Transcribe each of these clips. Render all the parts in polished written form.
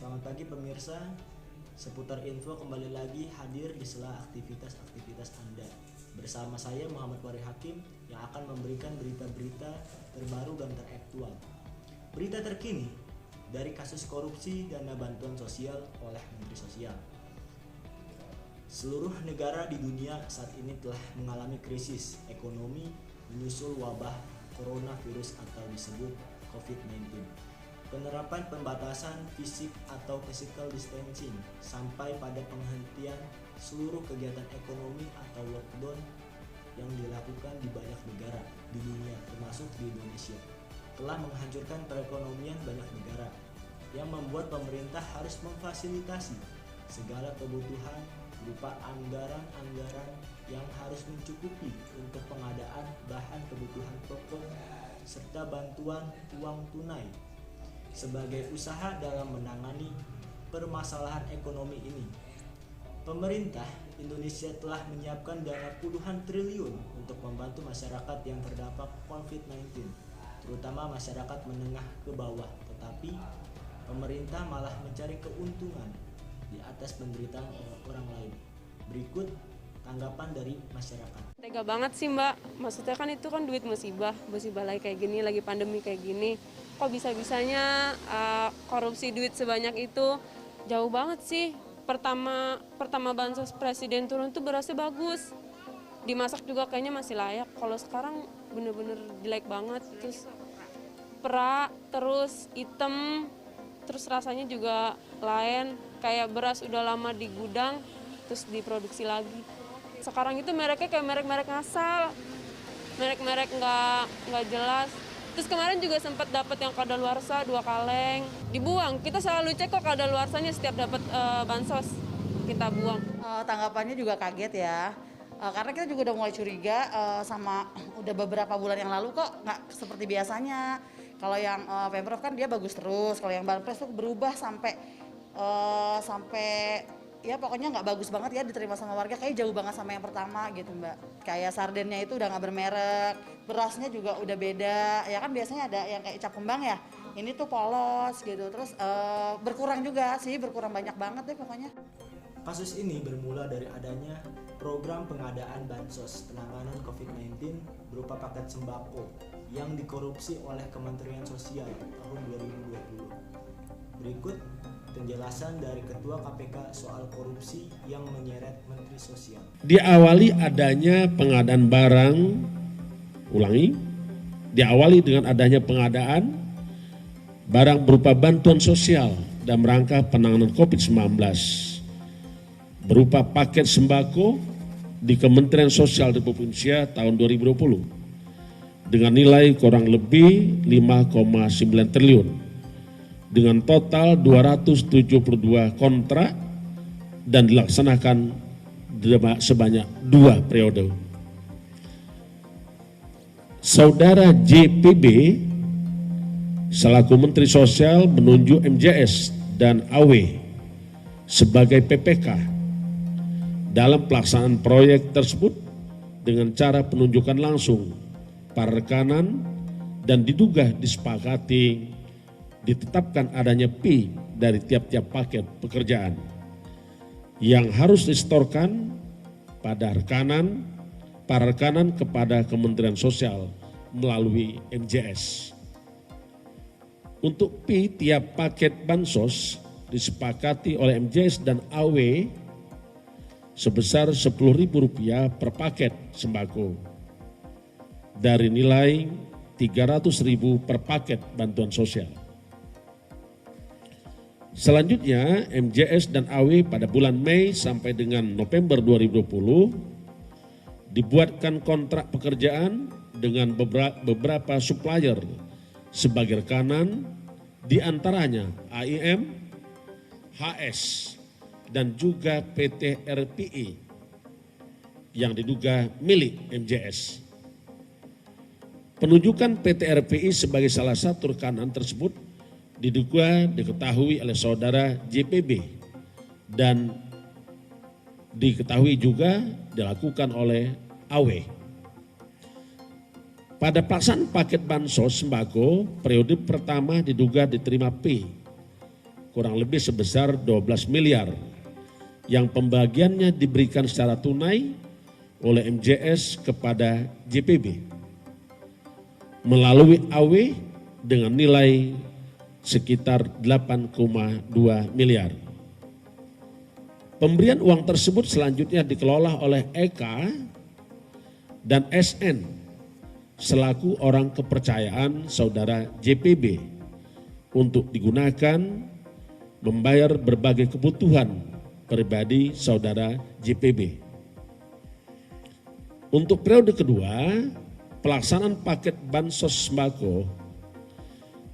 Selamat pagi pemirsa, seputar info kembali lagi hadir di sela aktivitas-aktivitas Anda. Bersama saya Muhammad Wari Hakim yang akan memberikan berita-berita terbaru dan teraktual. Berita terkini dari kasus korupsi dana bantuan sosial oleh Menteri Sosial. Seluruh negara di dunia saat ini telah mengalami krisis ekonomi menyusul wabah coronavirus atau disebut COVID-19. Penerapan pembatasan fisik atau physical distancing sampai pada penghentian seluruh kegiatan ekonomi atau lockdown yang dilakukan di banyak negara di dunia termasuk di Indonesia telah menghancurkan perekonomian banyak negara yang membuat pemerintah harus memfasilitasi segala kebutuhan berupa anggaran-anggaran yang harus mencukupi untuk pengadaan bahan kebutuhan pokok serta bantuan uang tunai sebagai usaha dalam menangani permasalahan ekonomi ini. Pemerintah Indonesia telah menyiapkan dana puluhan triliun untuk membantu masyarakat yang terdampak COVID-19, terutama masyarakat menengah ke bawah, tetapi pemerintah malah mencari keuntungan di atas penderitaan orang lain. Berikut tanggapan dari masyarakat. Tega banget sih Mbak, maksudnya kan itu kan duit musibah lagi kayak gini, lagi pandemi kayak gini. Kok bisa-bisanya korupsi duit sebanyak itu? Jauh banget sih. Pertama bansos presiden turun tuh berasnya bagus. Dimasak juga kayaknya masih layak. Kalau sekarang bener-bener jelek banget. Terus perak, terus hitam, terus rasanya juga lain. Kayak beras udah lama di gudang, terus diproduksi lagi. Sekarang itu mereknya kayak merek-merek ngasal, merek-merek nggak jelas. Terus kemarin juga sempat dapat yang kadaluarsa 2 kaleng, dibuang. Kita selalu cek kok kadaluarsanya setiap dapat bansos, kita buang. Tanggapannya juga kaget ya, karena kita juga udah mulai curiga sama udah beberapa bulan yang lalu kok nggak seperti biasanya. Kalau yang Pemprov kan dia bagus terus, kalau yang Banpres tuh berubah sampai ya pokoknya nggak bagus banget ya diterima sama warga, kayak jauh banget sama yang pertama gitu Mbak. Kayak sardennya itu udah nggak bermerek, berasnya juga udah beda, ya kan biasanya ada yang kayak cap kembang ya, ini tuh polos gitu, terus berkurang juga sih, berkurang banyak banget deh pokoknya. Kasus ini bermula dari adanya program pengadaan bansos penanganan COVID-19 berupa paket sembako yang dikorupsi oleh Kementerian Sosial tahun 2020. Berikut penjelasan dari Ketua KPK soal korupsi yang menyeret Menteri Sosial. Diawali adanya pengadaan barang, diawali dengan adanya pengadaan barang berupa bantuan sosial dalam rangka penanganan COVID-19 berupa paket sembako di Kementerian Sosial Republik Indonesia tahun 2020 dengan nilai kurang lebih 5,9 triliun. Dengan total 272 kontrak dan dilaksanakan sebanyak 2 periode. Saudara JPB selaku Menteri Sosial menunjuk MJS dan AW sebagai PPK dalam pelaksanaan proyek tersebut dengan cara penunjukan langsung para rekanan dan diduga disepakati ditetapkan adanya fee dari tiap-tiap paket pekerjaan yang harus disetorkan pada para rekanan kepada Kementerian Sosial melalui MJS. Untuk fee tiap paket bansos disepakati oleh MJS dan AW sebesar Rp10.000 per paket sembako dari nilai Rp300.000 per paket bantuan sosial. Selanjutnya, MJS dan AW pada bulan Mei sampai dengan November 2020 dibuatkan kontrak pekerjaan dengan beberapa supplier sebagai rekanan, diantaranya AIM, HS, dan juga PT RPI yang diduga milik MJS. Penunjukan PT RPI sebagai salah satu rekanan tersebut diduga diketahui oleh saudara JPB dan diketahui juga dilakukan oleh AW. Pada pelaksanaan paket bansos sembako periode pertama diduga diterima P kurang lebih sebesar 12 miliar yang pembagiannya diberikan secara tunai oleh MJS kepada JPB melalui AW dengan nilai sekitar 8,2 miliar. Pemberian uang tersebut selanjutnya dikelola oleh EK dan SN selaku orang kepercayaan saudara JPB untuk digunakan membayar berbagai kebutuhan pribadi saudara JPB. Untuk periode kedua, pelaksanaan paket bansos sembako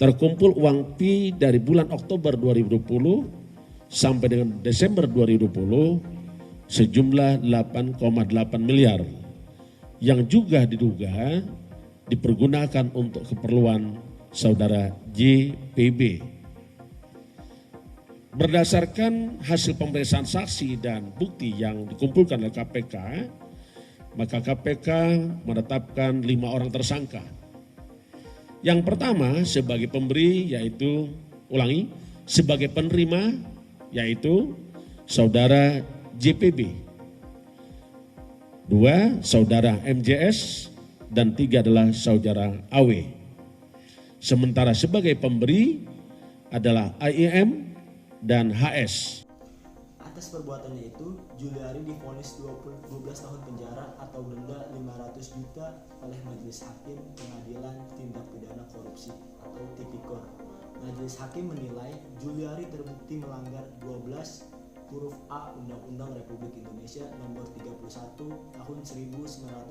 terkumpul uang Pi dari bulan Oktober 2020 sampai dengan Desember 2020 sejumlah 8,8 miliar yang juga diduga dipergunakan untuk keperluan saudara JPB. Berdasarkan hasil pemeriksaan saksi dan bukti yang dikumpulkan oleh KPK, maka KPK menetapkan 5 orang tersangka. Yang pertama sebagai pemberi yaitu, sebagai penerima yaitu saudara JPB. 2 saudara MJS dan 3 adalah saudara AW. Sementara sebagai pemberi adalah AIM dan HS. Atas perbuatannya itu, Juliari divonis 12 tahun penjara atau denda 500 juta oleh Majelis Hakim Pengadilan Tindak Pidana Korupsi atau Tipikor. Majelis Hakim menilai Juliari terbukti melanggar 12 huruf A Undang-Undang Republik Indonesia Nomor 31 Tahun 1999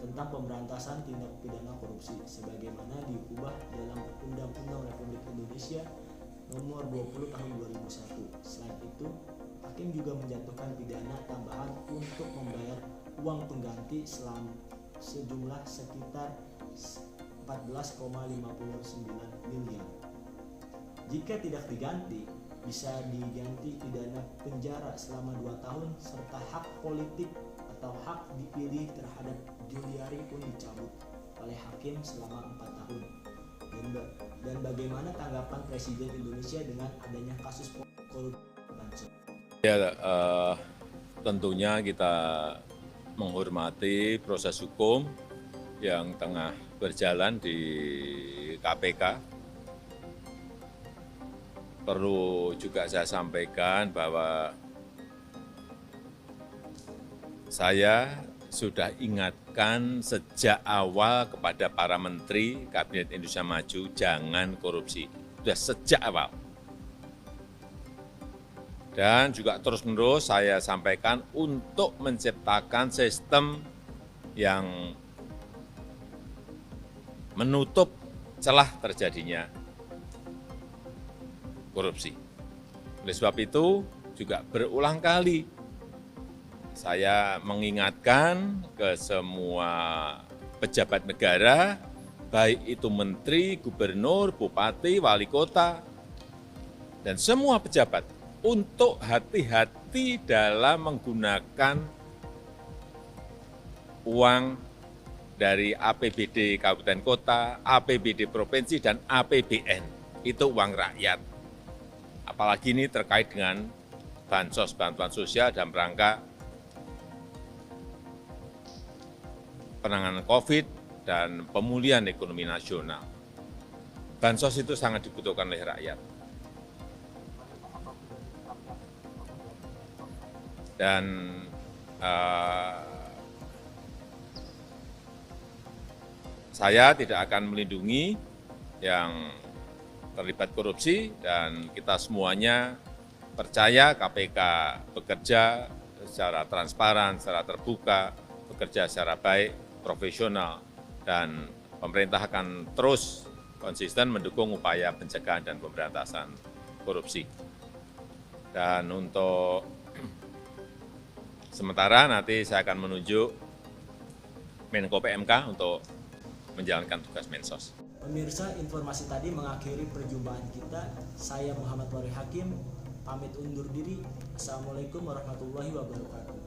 tentang pemberantasan tindak pidana korupsi sebagaimana diubah dalam Undang-Undang Republik Indonesia Nomor 20 Tahun 2001. Selain itu, hakim juga menjatuhkan pidana tambahan untuk membayar uang pengganti sejumlah sekitar 14,59 miliar. Jika tidak diganti, bisa diganti pidana penjara selama 2 tahun serta hak politik atau hak dipilih terhadap Juliari pun dicabut oleh hakim selama 4 tahun. Dan bagaimana tanggapan Presiden Indonesia dengan adanya kasus korupsi bansos? Ya, tentunya kita menghormati proses hukum yang tengah berjalan di KPK. Perlu juga saya sampaikan bahwa saya sudah ingatkan sejak awal kepada para menteri Kabinet Indonesia Maju, jangan korupsi. Sudah sejak awal. Dan juga terus-menerus saya sampaikan untuk menciptakan sistem yang menutup celah terjadinya korupsi. Oleh sebab itu juga berulang kali saya mengingatkan ke semua pejabat negara, baik itu menteri, gubernur, bupati, wali kota, dan semua pejabat untuk hati-hati dalam menggunakan uang dari APBD kabupaten kota, APBD provinsi, dan APBN. Itu uang rakyat. Apalagi ini terkait dengan bansos, bantuan sosial dalam rangka penanganan COVID dan pemulihan ekonomi nasional. Bansos itu sangat dibutuhkan oleh rakyat. Dan saya tidak akan melindungi yang terlibat korupsi dan kita semuanya percaya KPK bekerja secara transparan, secara terbuka, bekerja secara baik, profesional, dan pemerintah akan terus konsisten mendukung upaya pencegahan dan pemberantasan korupsi. Dan untuk sementara nanti saya akan menunjuk Menko PMK untuk menjalankan tugas Mensos. Pemirsa, informasi tadi mengakhiri perjumpaan kita. Saya Muhammad Wari Hakim, pamit undur diri. Assalamualaikum warahmatullahi wabarakatuh.